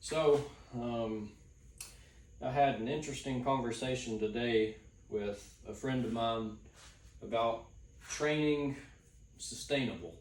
So, I had an interesting conversation today with a friend of mine about training sustainable.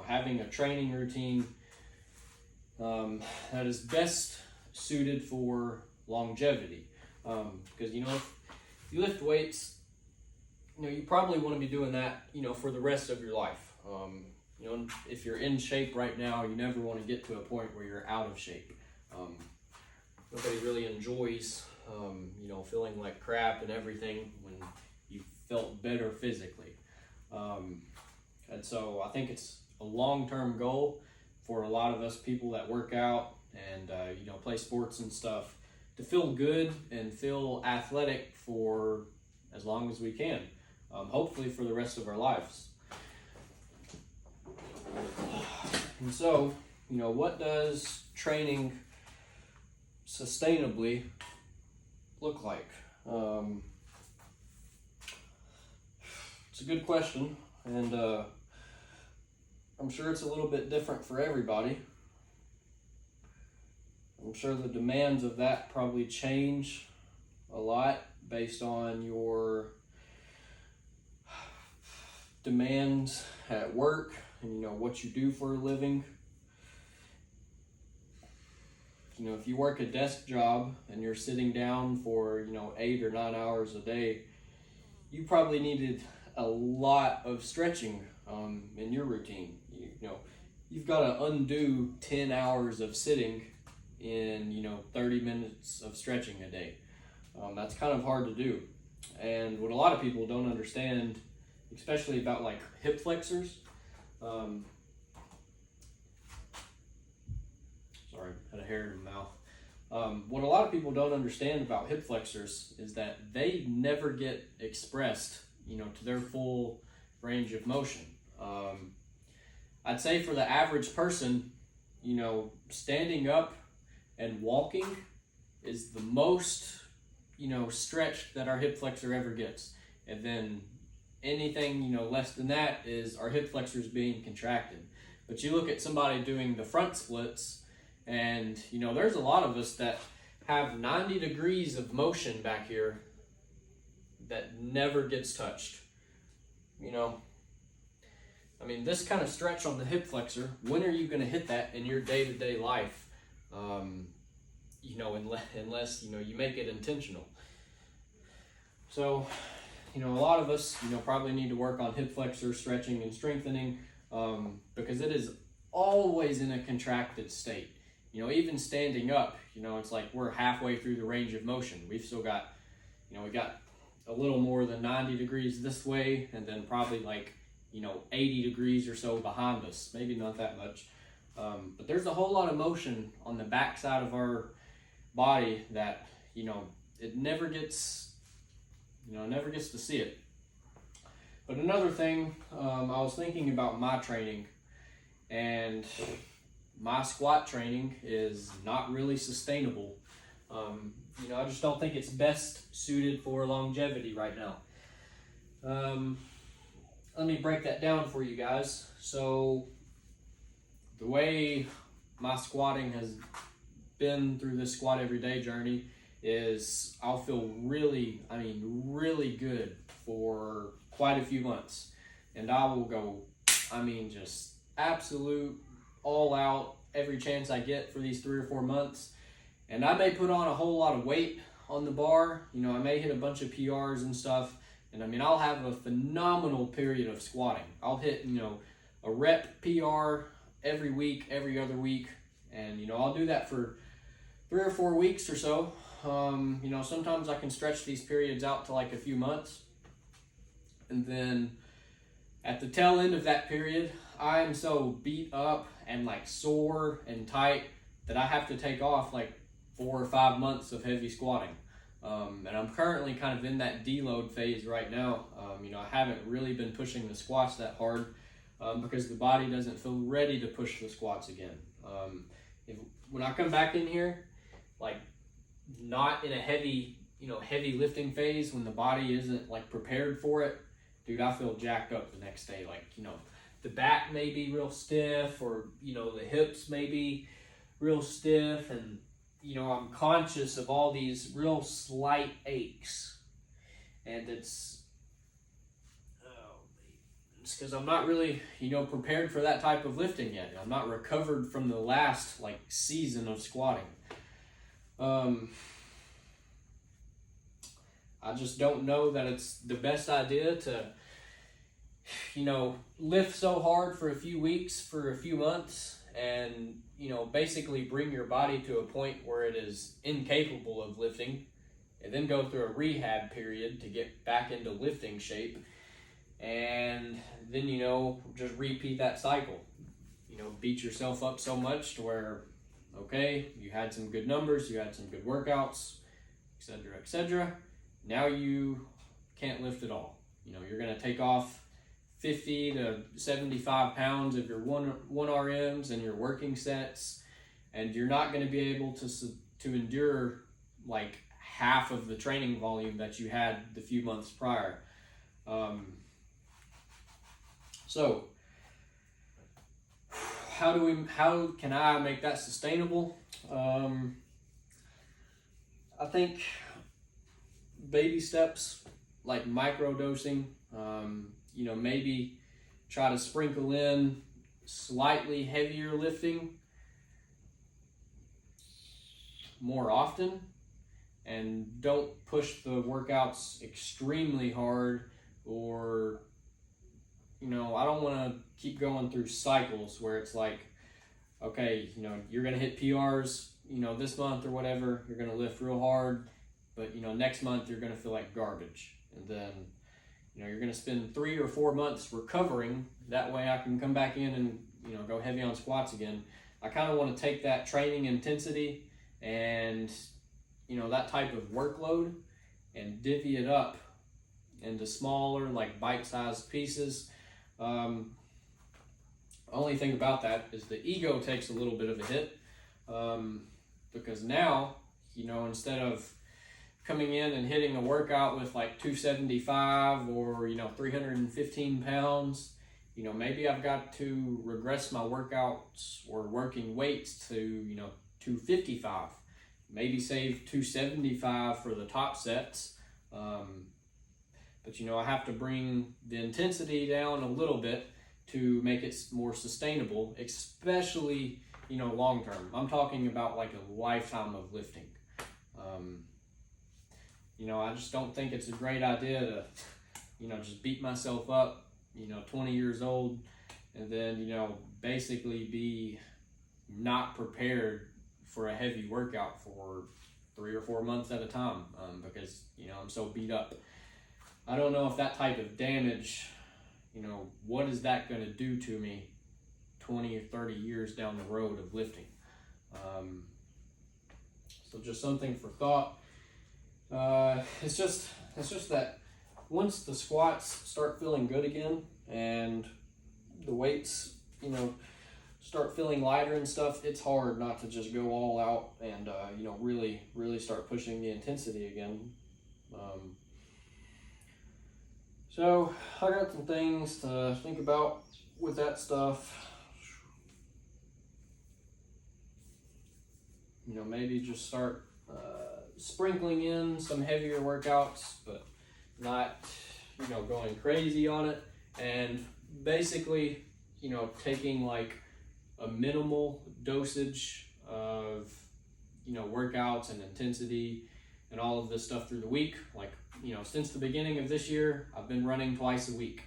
Having a training routine that is best suited for longevity. Because, if you lift weights, you probably want to be doing that, for the rest of your life. If you're in shape right now, you never want to get to a point where you're out of shape. Nobody really enjoys, feeling like crap and everything when you felt better physically. And so I think it's a long-term goal for a lot of us people that work out and, play sports and stuff to feel good and feel athletic for as long as we can, hopefully for the rest of our lives. And so, what does training sustainably look like? It's a good question, and I'm sure it's a little bit different for everybody. I'm sure the demands of that probably change a lot based on your demands at work and what you do for a living. If you work a desk job and you're sitting down for 8 or 9 hours a day, you probably needed a lot of stretching in your routine. You've got to undo 10 hours of sitting in 30 minutes of stretching a day. That's kind of hard to do. And what a lot of people don't understand, especially about like hip flexors, sorry, had a hair in my mouth. What a lot of people don't understand about hip flexors is that they never get expressed, to their full range of motion. I'd say for the average person, standing up and walking is the most, stretched that our hip flexor ever gets. And then anything, less than that is our hip flexors being contracted. But you look at somebody doing the front splits, and there's a lot of us that have 90 degrees of motion back here that never gets touched. This kind of stretch on the hip flexor, when are you going to hit that in your day-to-day life? Unless you make it intentional. So, a lot of us, probably need to work on hip flexor stretching and strengthening, because it is always in a contracted state. Even standing up, it's like we're halfway through the range of motion. We've still got, we got a little more than 90 degrees this way, and then probably 80 degrees or so behind us. Maybe not that much. But there's a whole lot of motion on the back side of our body that, it never gets, never gets to see it. But another thing, I was thinking about my training, and my squat training is not really sustainable. I just don't think it's best suited for longevity right now. Let me break that down for you guys. So the way my squatting has been through this squat everyday journey is I'll feel really good for quite a few months. And I will go, just absolute all out every chance I get for these 3 or 4 months. And I may put on a whole lot of weight on the bar. I may hit a bunch of PRs and stuff. And I'll have a phenomenal period of squatting. I'll hit, a rep PR every week, every other week. And, I'll do that for 3 or 4 weeks or so. Sometimes I can stretch these periods out to like a few months. And then at the tail end of that period, I am so beat up and sore and tight that I have to take off 4 or 5 months of heavy squatting. And I'm currently kind of in that deload phase right now. I haven't really been pushing the squats that hard because the body doesn't feel ready to push the squats again. When I come back in here, not in a heavy lifting phase, when the body isn't prepared for it, dude, I feel jacked up the next day. The back may be real stiff, or the hips may be real stiff, and I'm conscious of all these real slight aches, and it's because I'm not really prepared for that type of lifting yet. I'm not recovered from the last season of squatting. I just don't know that it's the best idea to lift so hard for a few weeks, for a few months, and basically bring your body to a point where it is incapable of lifting, and then go through a rehab period to get back into lifting shape, and then just repeat that cycle. Beat yourself up so much to where, okay, you had some good numbers, you had some good workouts, etc., etc. Now you can't lift at all. You're going to take off 50 to 75 pounds of your one RMs and your working sets, and you're not going to be able to endure half of the training volume that you had the few months prior. So how can I make that sustainable? I think baby steps, like micro dosing, maybe try to sprinkle in slightly heavier lifting more often, and don't push the workouts extremely hard, or I don't want to keep going through cycles where it's okay, you're going to hit PRs, this month or whatever, you're going to lift real hard, but next month you're going to feel like garbage, and then you're going to spend 3 or 4 months recovering. That way I can come back in and go heavy on squats again. I kind of want to take that training intensity and that type of workload and divvy it up into smaller, bite-sized pieces. Only thing about that is the ego takes a little bit of a hit, because now instead of coming in and hitting a workout with 275 or 315 pounds, maybe I've got to regress my workouts or working weights to 255, maybe save 275 for the top sets, but I have to bring the intensity down a little bit to make it more sustainable, especially long term. I'm talking about a lifetime of lifting. I just don't think it's a great idea to just beat myself up 20 years old, and then basically be not prepared for a heavy workout for 3 or 4 months at a time, because I'm so beat up. I don't know if that type of damage, what is that going to do to me 20 or 30 years down the road of lifting? So just something for thought. It's just that once the squats start feeling good again and the weights, start feeling lighter and stuff, it's hard not to just go all out and really start pushing the intensity again. So I got some things to think about with that stuff. Maybe just start sprinkling in some heavier workouts, but not going crazy on it, and basically taking a minimal dosage of workouts and intensity and all of this stuff through the week. Since the beginning of this year, I've been running twice a week.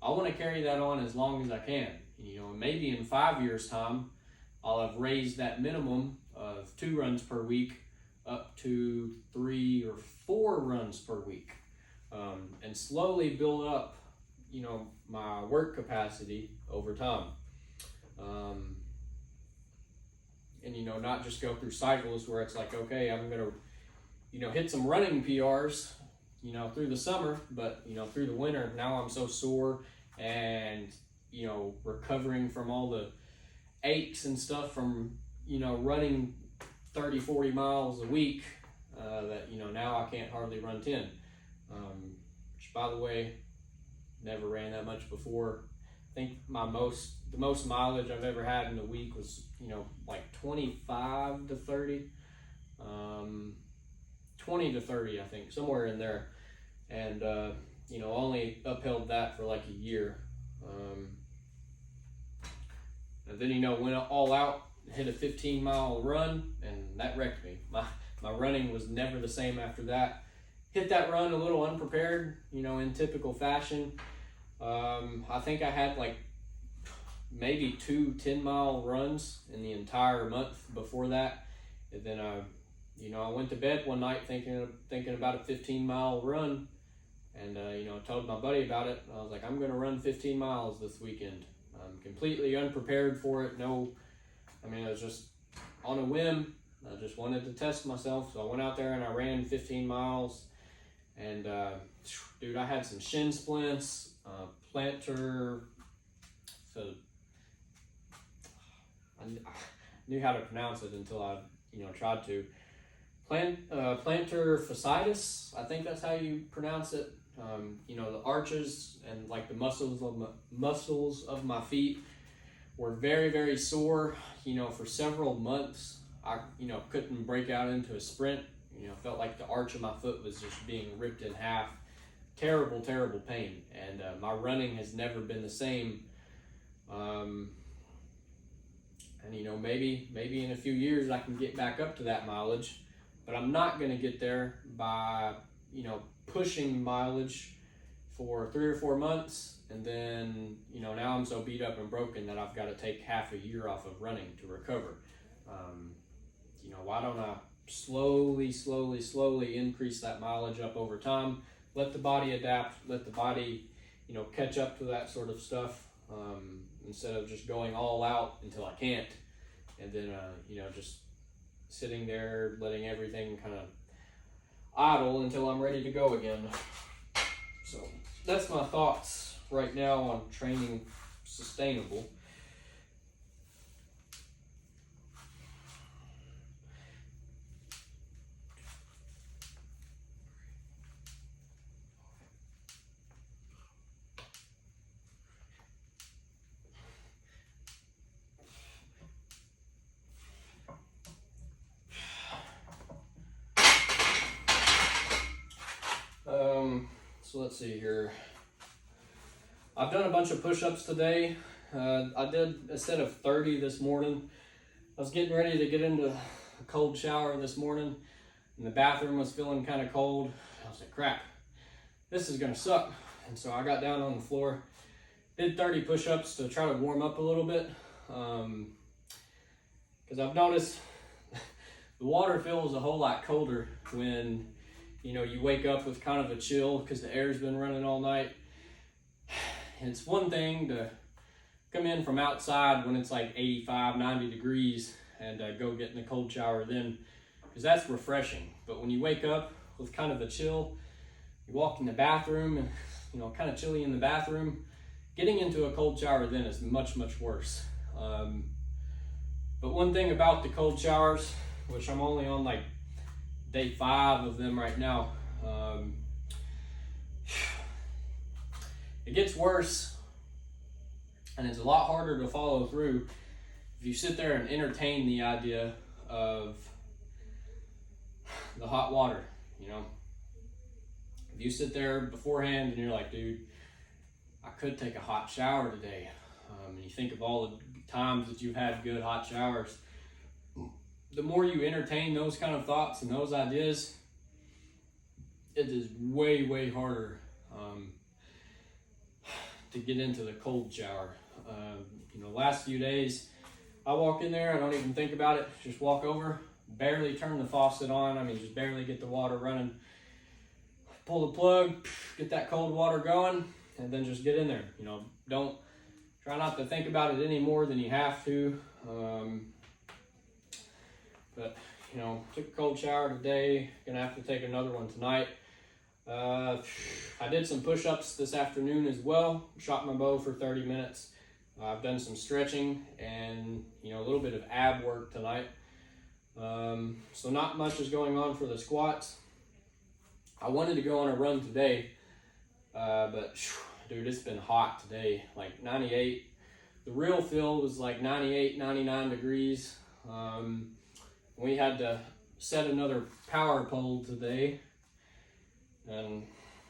I want to carry that on as long as I can. Maybe in 5 years time I'll have raised that minimum of 2 runs per week up to 3 or 4 runs per week, and slowly build up my work capacity over time, and not just go through cycles where it's okay, I'm gonna hit some running PRs through the summer, but through the winter now I'm so sore and recovering from all the aches and stuff from running 30-40 miles a week, that now I can't hardly run 10, which by the way, never ran that much before. I think the most mileage I've ever had in a week was, like 25 to 30. 20 to 30, I think, somewhere in there. And, only upheld that for like a year. And then, went all out, hit a 15-mile run, and that wrecked me. My running was never the same after that. Hit that run a little unprepared, in typical fashion. I think I had like maybe 2 10-mile runs in the entire month before that. And then I went to bed one night thinking about a 15-mile run, and I told my buddy about it. I was like, I'm going to run 15 miles this weekend. I'm completely unprepared for it. I was just on a whim. I just wanted to test myself, so I went out there and I ran 15 miles. And dude, I had some shin splints, plantar. So I knew how to pronounce it until I tried to. Plantar fasciitis, I think that's how you pronounce it. The arches and like the muscles of my feet were very, very sore. For several months, I couldn't break out into a sprint. Felt like the arch of my foot was just being ripped in half. Terrible, terrible pain. And my running has never been the same. And maybe in a few years I can get back up to that mileage. But I'm not going to get there by, pushing mileage for 3 or 4 months. And then, now I'm so beat up and broken that I've got to take half a year off of running to recover. Why don't I slowly increase that mileage up over time? Let the body adapt, let the body, catch up to that sort of stuff, instead of just going all out until I can't. And then, just sitting there, letting everything kind of idle until I'm ready to go again. So that's my thoughts right now on training sustainable. So let's see here. I've done a bunch of push-ups today. I did a set of 30 this morning. I was getting ready to get into a cold shower this morning, and the bathroom was feeling kind of cold. I was like, crap, this is gonna suck. And so I got down on the floor, did 30 push-ups to try to warm up a little bit. Because I've noticed the water feels a whole lot colder when you wake up with kind of a chill because the air's been running all night. It's one thing to come in from outside when it's like 85, 90 degrees and go get in a cold shower then, because that's refreshing. But when you wake up with kind of a chill, you walk in the bathroom and kind of chilly in the bathroom, getting into a cold shower then is much, much worse. But one thing about the cold showers, which I'm only on like day 5 of them right now, it gets worse, and it's a lot harder to follow through if you sit there and entertain the idea of the hot water. If you sit there beforehand and you're like, dude, I could take a hot shower today, and you think of all the times that you've had good hot showers, the more you entertain those kind of thoughts and those ideas, it is way, way harder to get into the cold shower. Last few days, I walk in there, I don't even think about it, just walk over, barely turn the faucet on, just barely get the water running, pull the plug, get that cold water going, and then just get in there. Don't try not to think about it any more than you have to. But took a cold shower today, gonna have to take another one tonight. I did some push-ups this afternoon as well, shot my bow for 30 minutes. I've done some stretching and a little bit of ab work tonight. So not much is going on for the squats. I wanted to go on a run today, but dude, it's been hot today, like 98. The real feel was like 98, 99 degrees. We had to set another power pole today. And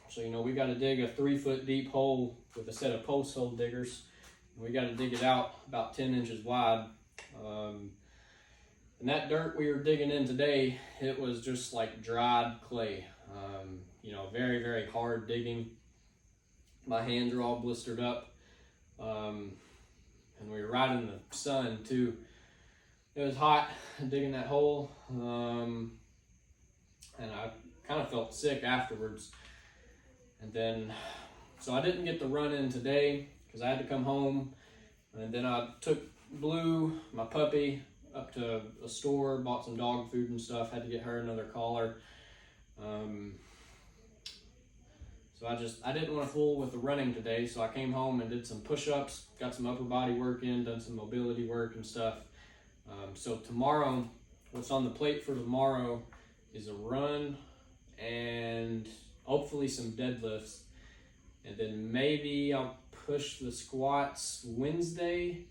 so, we got to dig a 3-foot deep hole with a set of post hole diggers. We got to dig it out about 10 inches wide. And that dirt we were digging in today, it was just like dried clay. Very, very hard digging. My hands are all blistered up. And we were right in the sun too. It was hot digging that hole. And I kind of felt sick afterwards. And then, so I didn't get the run in today because I had to come home. And then I took Blue, my puppy, up to a store, bought some dog food and stuff, had to get her another collar. So I didn't want to fool with the running today, so I came home and did some push-ups, got some upper body work in, done some mobility work and stuff. So tomorrow, what's on the plate for tomorrow is a run and hopefully some deadlifts. And then maybe I'll push the squats Wednesday.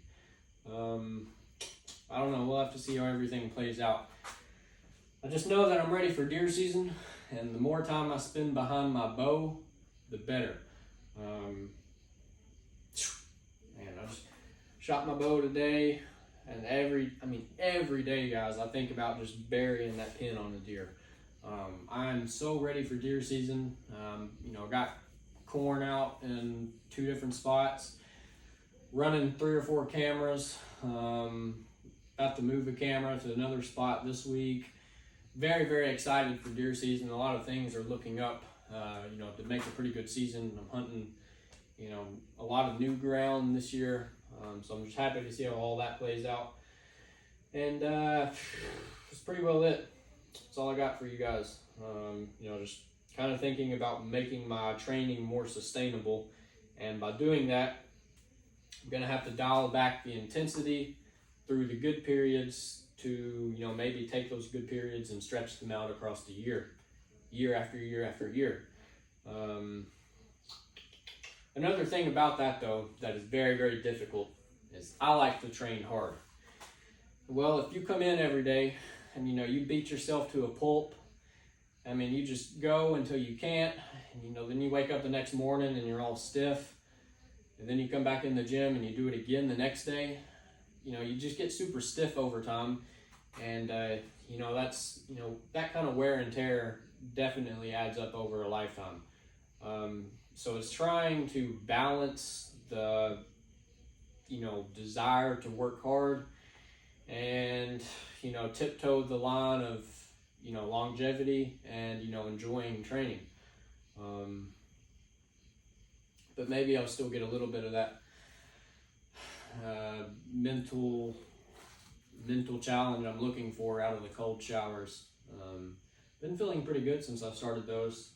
I don't know, we'll have to see how everything plays out. I just know that I'm ready for deer season, and the more time I spend behind my bow, the better. Man, I just shot my bow today, and every day, guys, I think about just burying that pin on the deer. I'm so ready for deer season. Got corn out in 2 different spots, running 3 or 4 cameras. About to move a camera to another spot this week. Very, very excited for deer season. A lot of things are looking up, to make a pretty good season. I'm hunting, a lot of new ground this year. So I'm just happy to see how all that plays out. And that's pretty well it. That's all I got for you guys. Just kind of thinking about making my training more sustainable. And by doing that, I'm going to have to dial back the intensity through the good periods to, maybe take those good periods and stretch them out across the year after year after year. Another thing about that, though, that is very, very difficult is I like to train hard. Well, if you come in every day and, you beat yourself to a pulp, you just go until you can't, and, then you wake up the next morning and you're all stiff, and then you come back in the gym and you do it again the next day. You just get super stiff over time, and that's that kind of wear and tear definitely adds up over a lifetime. So it's trying to balance the desire to work hard and tiptoe the line of longevity and enjoying training. But maybe I'll still get a little bit of that mental challenge I'm looking for out of the cold showers. Been feeling pretty good since I've started those.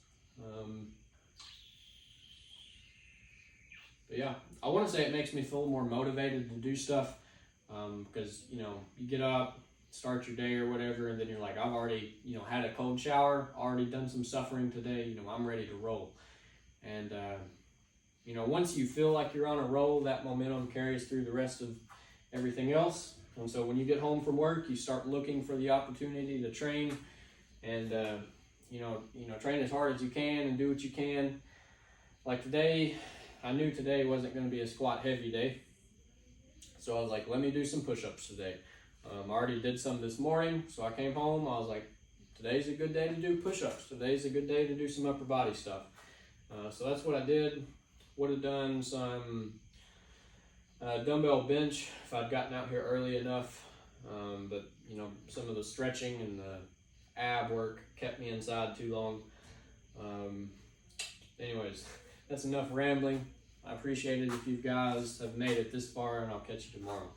But yeah, I want to say it makes me feel more motivated to do stuff, because you get up, start your day or whatever, and then you're like, I've already had a cold shower, already done some suffering today, I'm ready to roll. And once you feel like you're on a roll, that momentum carries through the rest of everything else. And so when you get home from work, you start looking for the opportunity to train and, train as hard as you can and do what you can. Like today, I knew today wasn't going to be a squat heavy day. So I was like, let me do some push-ups today. I already did some this morning. So I came home, I was like, today's a good day to do push-ups. Today's a good day to do some upper body stuff. So that's what I did. Would have done some dumbbell bench if I'd gotten out here early enough, but some of the stretching and the ab work kept me inside too long. Anyways, that's enough rambling. I appreciate it if you guys have made it this far, and I'll catch you tomorrow.